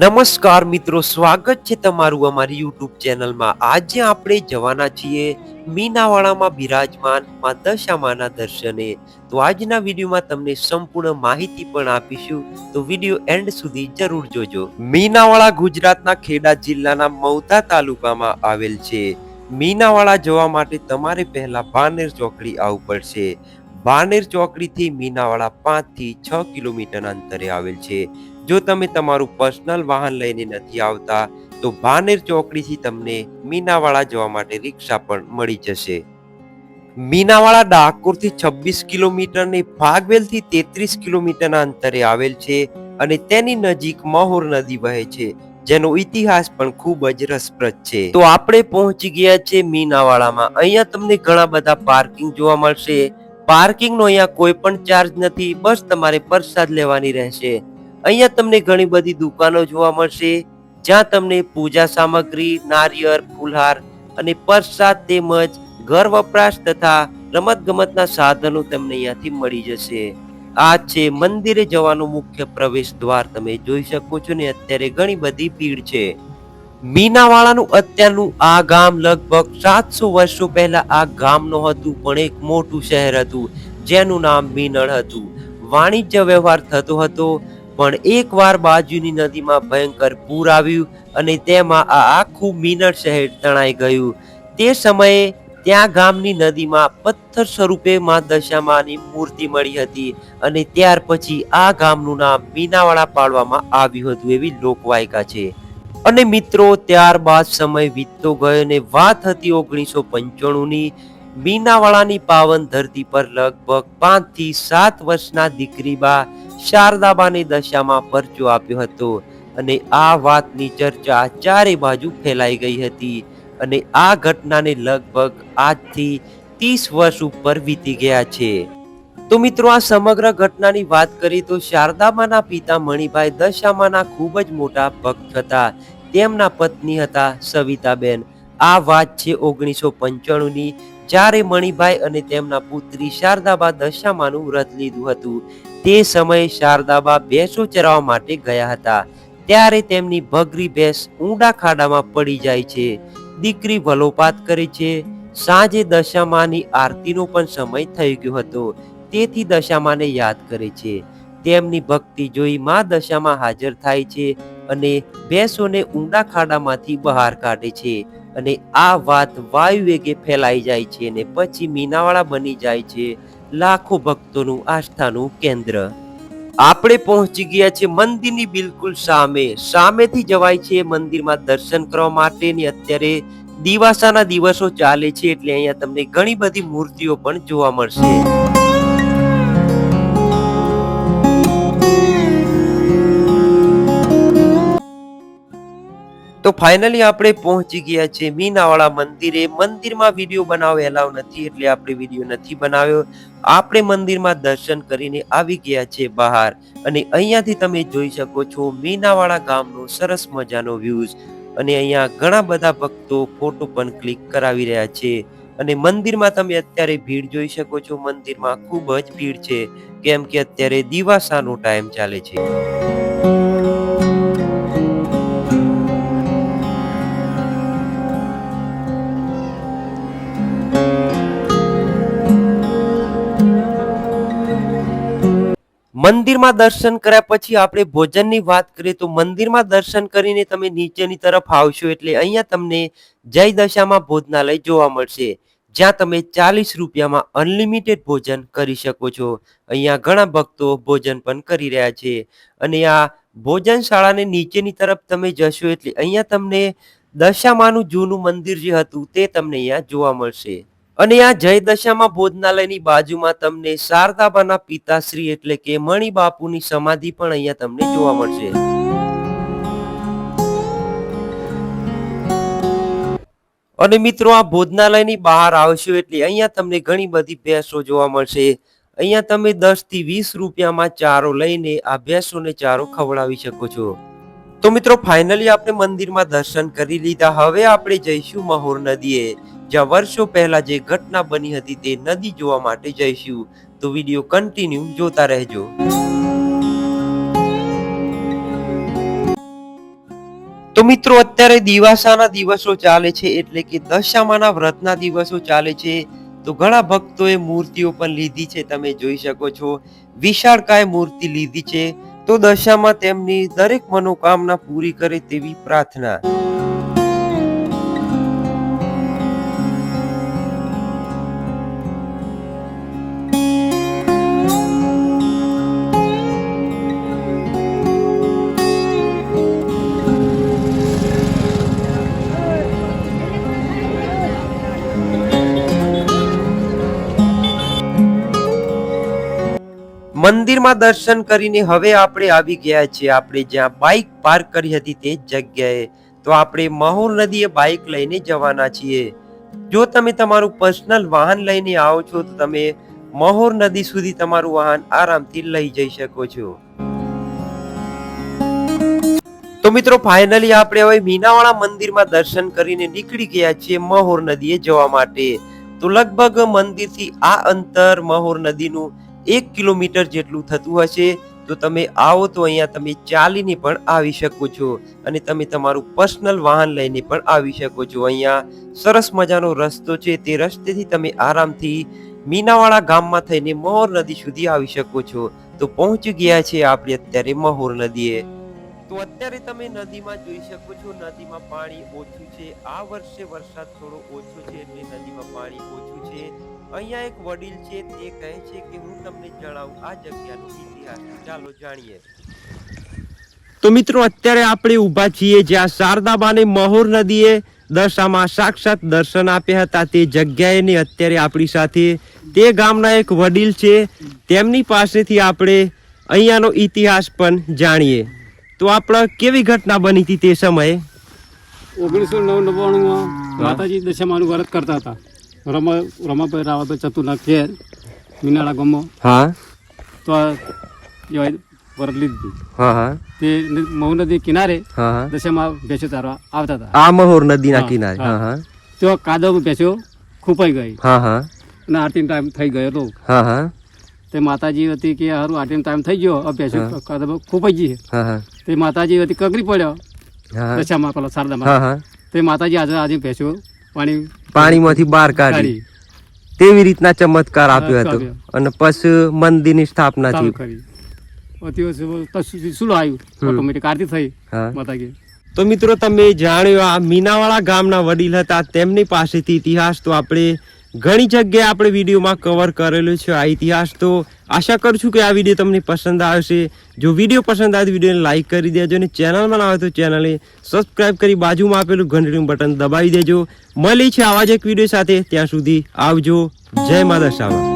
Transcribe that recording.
નમસ્કાર મિત્રો, સ્વાગત છે તમારું અમારી યુટ્યુબ ચેનલમાં। આજે આપણે જવાના છીએ મીનાવાડામાં બિરાજમાન માં દશામાના દર્શને। તો આજના વિડીયોમાં તમને સંપૂર્ણ માહિતી પણ આપીશું, તો વિડીયો એન્ડ સુધી જરૂર જોજો। મીનાવાડા ગુજરાતના ખેડા જિલ્લાના મહુધા તાલુકામાં આવેલ છે। મીનાવાડા જવા માટે તમારે પહેલા બાનેર ચોકડી આવવું પડશે। બાનેર ચોકડીથી મીનાવાડા 5 થી 6 કિલોમીટર અંતરે આવેલ છે। જો તમે તમારું પર્સનલ વાહન લઈને નથી આવતા તો બાનેર ચોકડીથી તમને મીનાવાડા જવા માટે રિક્ષા પણ મળી જશે। મીનાવાડા ડાકોરથી 26 કિલોમીટર ને ફાગવેલથી 33 કિલોમીટરના અંતરે આવેલ છે અને તેની નજીક મહોર નદી વહે છે, જેનો ઇતિહાસ પણ ખૂબ જ રસપ્રદ છે। તો આપણે પહોંચી ગયા છે મીનાવાડામાં। અહીંયા તમને ઘણા બધા પાર્કિંગ જોવા મળશે। પાર્કિંગનો અહીંયા કોઈ પણ ચાર્જ નથી, બસ તમારે પ્રસાદ લેવાની રહેશે। અહીંયા તમને ઘણી બધી દુકાનો જોવા મળશે, જ્યાં તમને પૂજા સામગ્રી, નારિયેળ, ફૂલહાર અને પ્રસાદ તેમજ ઘર વપરાશ તથા રમતગમતના સાધનો તમને અહીંયાથી મળી જશે। આ છે મંદિરે જવાનો મુખ્ય પ્રવેશ દ્વાર, તમે જોઈ શકો છો ને અત્યારે ઘણી બધી ભીડ છે। મીનાવાડાનું અત્યારનું આ ગામ લગભગ 700 વર્ષો પહેલા આ ગામ નો હતું, પણ એક મોટું શહેર હતું જેનું નામ મીનળ હતું। વાણિજ્ય વ્યવહાર થતો હતો, પણ એકવાર બાજુની નદીમાં ભયંકર પૂર આવ્યું અને તેમાં આ આખું મીનળ શહેર તણાઈ ગયું। તે સમયે ત્યાં ગામની નદીમાં પથ્થર સ્વરૂપે માં દશામાની મૂર્તિ મળી હતી અને ત્યાર પછી આ ગામનું નામ મીનાવાડા પાડવામાં આવ્યું હતું, એવી લોકવાયકા છે। અને મિત્રો, ત્યારબાદ સમય વીતતો ગયો ને વાત હતી 1995 ની। મીનાવાડાની પાવન ધરતી પર લગભગ 5 થી 7 વર્ષના દીકરી બા શારદાબાને દશામાં પરચો આપ્યો હતો અને આ વાતની ચર્ચા ચારે બાજુ ફેલાઈ ગઈ હતી અને આ ઘટનાને લગભગ આજથી 30 વર્ષ ઉપર વીતી ગયા છે। તો મિત્રો, આ સમગ્ર ઘટનાની વાત કરીએ તો શારદાબાના પિતા મણિભાઈ દશામાના ખૂબ જ મોટા ભક્ત હતા। તેમના પત્ની હતા સવિતાબેન। આ વાત છે 1995 ની, જ્યારે મણિભાઈ અને તેમના પુત્રી શારદાબા દશામાનું વ્રત લીધું હતું। તે સમયે શારદાબા ભેંસો ચરાવવા માટે ગયા હતા, ત્યારે તેમની ભગરી ભેંસ ઊંડા ખાડામાં પડી જાય છે। દીકરી વલોપાત કરે છે। સાંજે દશામાની આરતીનો પણ સમય થઈ ગયો હતો, તેથી દશામાને યાદ કરે છે। તેમની ભક્તિ જોઈ માં દશામાં હાજર થાય છે અને ભેંસોને ઊંડા ખાડામાંથી બહાર કાઢે છે અને આ વાત વાયુ વેગે ફેલાઈ જાય છે અને પછી મીનાવાડા બની જાય છે લાખો ભક્તોનું આસ્થાનું કેન્દ્ર। આપણે પહોંચી ગયા છે મંદિરની બિલકુલ સામેથી જવાય છે મંદિરમાં દર્શન કરવા માટે ને અત્યારે દિવાસાના દિવસો ચાલે છે, એટલે અહીંયા તમને ઘણી બધી મૂર્તિઓ પણ જોવા મળશે। તો ફાઇનલી આપણે પહોંચી ગયા છે મીનાવાડા મંદિરે। મંદિરમાં વિડીયો બનાવવો એલાવ નથી, એટલે આપણે વિડીયો નથી બનાવ્યો। આપણે મંદિરમાં દર્શન કરીને આવી ગયા છે બહાર અને અહીંયાથી તમે જોઈ શકો છો મીનાવાડા ગામનો સરસ મજાનો વ્યૂઝ અને અહીંયા ઘણા બધા ભક્તો ફોટો પણ ક્લિક કરાવી રહ્યા છે અને મંદિરમાં તમે અત્યારે ભીડ જોઈ શકો છો। મંદિરમાં ખૂબ જ ભીડ છે, કેમ કે અત્યારે દિવાસાનો ટાઈમ ચાલે છે। મંદિરમાં દર્શન કર્યા પછી આપણે ભોજનની વાત કરીએ તો મંદિરમાં દર્શન કરીને તમે નીચેની તરફ આવશો એટલે અહીંયા તમને જય દશામાં ભોજનાલય જોવા મળશે, જ્યાં તમે 40 રૂપિયામાં અનલિમિટેડ ભોજન કરી શકો છો। અહીંયા ઘણા ભક્તો ભોજન પણ કરી રહ્યા છે અને આ ભોજનશાળાને નીચેની તરફ તમે જશો એટલે અહીંયા તમને દશામાનું જૂનું મંદિર જે હતું તે તમને અહીંયા જોવા મળશે। અને આ જય દશામાં ભોજનાલયની બાજુમાં તમને શારદાબાના પિતાશ્રી એટલે કે મણિ બાપુની સમાધિ પણ અહીંયા તમને જોવા મળશે। અને મિત્રો, આ ભોજનાલયની બહાર આવશો એટલે અહીંયા તમને ઘણી બધી ભેંસો જોવા મળશે। અહીંયા તમે 10 થી 20 રૂપિયામાં ચારો લઈને આ ભેંસોને ચારો ખવડાવી શકો છો। તો મિત્રો, ફાઇનલી આપણે મંદિરમાં દર્શન કરી લીધા। હવે આપણે જઈશું મહોર નદીએ, જ્યાં વર્ષો પહેલા જે ઘટના બની હતી તે નદી જોવા માટે જઈશું। તો વિડીયો કન્ટિન્યુ જોતા રહેજો। તો મિત્રો અત્યારે દિવાસાના દિવસો ચાલે છે, એટલે કે દશામાના વ્રતના દિવસો ચાલે છે. તો ઘણા ભક્તોએ મૂર્તિઓ પણ લીધી છે. તમે જોઈ શકો છો વિશાળકાય મૂર્તિ લીધી છે. તો દશામાં તેમની દરેક મનોકામના પૂરી કરે તેવી પ્રાર્થના. મંદિરમાં દર્શન કરીને હવે આપણે આવી ગયા છીએ આપણે જ્યાં બાઇક પાર્ક કરી હતી તે જગ્યાએ. તો આપણે મહોર નદીએ બાઇક લઈને જવાના છીએ. જો તમે તમારું પર્સનલ વાહન લઈને આવો છો તો તમે મહોર નદી સુધી તમારું વાહન આરામથી લઈ જઈ શકો છો. તો મિત્રો ફાઇનલી આપણે હવે મીનાવાળા મંદિરમાં દર્શન કરીને નીકળી ગયા છીએ મહોર નદીએ જવા માટે. તો લગભગ મંદિરથી આ અંતર મહોર નદીનું 1 કિલોમીટર જેટલું થતું હશે. તો તમે આવો તો અહીંયા તમે ચાલીને પણ આવી શકો છો અને તમે તમારું પર્સનલ વાહન લઈને પણ આવી શકો છો. અહીંયા સરસ મજાનો રસ્તો છે, તે રસ્તેથી તમે આરામથી મીનાવાળા ગામમાં થઈને મહોર નદી સુધી આવી શકો છો. તો પહોંચી ગયા છે આપણે અત્યારે મહોર નદીએ. તો અત્યારે તમે નદીમાં જોઈ શકો છો નદીમાં પાણી ઓછું છે. આ વર્ષે વરસાદ થોડો ઓછો છે એટલે નદીમાં પાણી ઓછું છે. અહીંયા એક વડીલ છે તે કહે છે કે હું તમને જણાવું આ જગ્યાનો ઇતિહાસ. ચાલો જાણીએ. તો મિત્રો અત્યારે આપણે ઊભા છીએ જ્યાં શારદાબાને મહોર નદીએ દશામાં સાક્ષાત દર્શન આપ્યા હતા તે જગ્યાએ ને અત્યારે આપણી સાથે તે ગામના એક વડીલ છે, તેમની પાસેથી આપણે અહીંયાનો ઇતિહાસ પણ જાણીએ. તો આપણે કેવી ઘટના બની હતી તે સમયે? 1999 માતાજી દશામાનું વ્રત કરતા હતા. રમાભાઈ રાવાભાઈ ચતુરના ઘેર મીનાળા ગામમાં. હા. તો વ્રત લીધું. હા હા. તે મહુ નદી કિનારે હા. દશામાં ભેંસો ચારવા આવતા હતા. આ મહોર નદીના કિનારે. હા હા. તો કાદવ ભેંસો ખૂપાઈ ગઈ. હા હા. અને આરતી ટાઈમ થઈ ગયો હતો. હા હા. તે માતાજી હતી કે હારું આરતી ટાઈમ થઈ ગયો, હવે ભેંસો કાદવ ખૂપાઈ ગઈ. હા હા. તે માતાજી હતી કગરી પડ્યો દશામાં પેલા શારદામાં. હા હા. તે માતાજી આજે ભેંસો પાણીમાંથી બહાર કાઢી તેવી રીતના ચમત્કાર આપ્યો હતો અને પછી મંદિરની સ્થાપના થઈ. ઓટોમેટિક આરતી થઈ માતાજી. તો મિત્રો તમે જાણ્યું આ મીનાવાળા ગામના વડીલ હતા, તેમની પાસેથી ઇતિહાસ તો આપણે ઘણી જગ્યાએ આપણે વિડીયોમાં કવર કરેલો છે આ ઇતિહાસ. તો આશા કરું છું કે આ વિડીયો તમને પસંદ આવશે. જો વિડીયો પસંદ આવે તો વિડીયોને લાઇક કરી દેજો અને ચેનલમાં ના આવે તો ચેનલને સબસ્ક્રાઇબ કરી બાજુમાં આપેલું ઘંટડીનું બટન દબાવી દેજો. મળી છે આવા જ એક વિડીયો સાથે. ત્યાં સુધી આવજો. જય મા દશામાં.